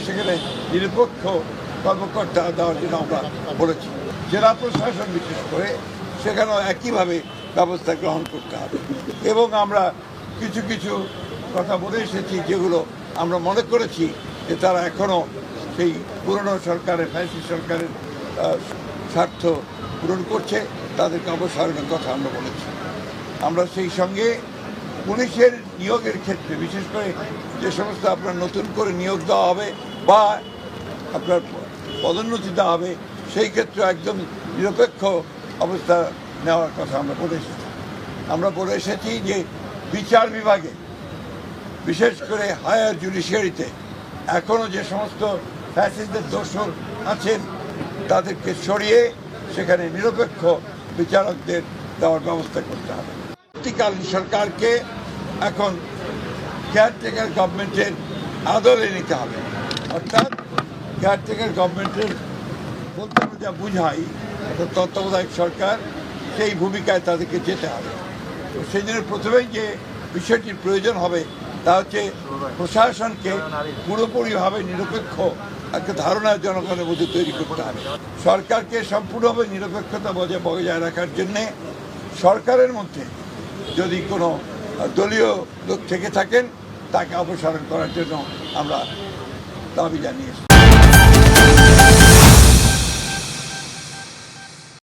সেখানে নিরপেক্ষ কর্মকর্তা দেওয়ার জন্য আমরা বলেছি। জেলা প্রশাসন বিশেষ করে সেখানেও একইভাবে ব্যবস্থা গ্রহণ করতে হবে। এবং আমরা কিছু কিছু কথা বলে এসেছি যেগুলো আমরা মনে করেছি যে তারা এখনও সেই পুরনো সরকারের ফ্যাসিস্ট সরকারের স্বার্থ পূরণ করছে, তাদেরকে অবসানের কথা আমরা বলেছি। আমরা সেই সঙ্গে পুলিশের নিয়োগের ক্ষেত্রে বিশেষ করে যে সমস্ত আপনার নতুন করে নিয়োগ দেওয়া হবে বা আপনার পদোন্নতি দেওয়া হবে সেই ক্ষেত্রে একদম নিরপেক্ষ অবস্থা নেওয়ার কথা আমরা বলে এসেছি। আমরা বলে এসেছি যে বিচার বিভাগে বিশেষ করে হায়ার জুডিশিয়ারিতে এখনও যে সমস্ত ফ্যাসিস্টদের দোষর আছেন তাদেরকে সরিয়ে সেখানে নিরপেক্ষ বিচারকদের দেওয়ার ব্যবস্থা করতে হবে। অন্তর্বর্তীকালীন সরকারকে এখন কেয়ারটেকার গভর্নমেন্টের আদলে নিতে হবে, অর্থাৎ কেয়ারটেকার গভর্নমেন্টের বলতে আমরা যা বুঝাই তত্ত্বাবধায়ক সরকার, সেই ভূমিকায় তাদেরকে যেতে হবে। তো সেই জন্য প্রথমেই যে বিষয়টির প্রয়োজন হবে তা হচ্ছে প্রশাসনকে পুরোপুরিভাবে নিরপেক্ষ একটা ধারণা জনগণের মধ্যে তৈরি করতে হবে। সরকারকে সম্পূর্ণভাবে নিরপেক্ষতা বজায় রাখার জন্যে সরকারের মধ্যে যদি কোনো দলীয় লোক থেকে থাকেন তাকে অপসারণ করার জন্য আমরা দাবি জানিয়েছি।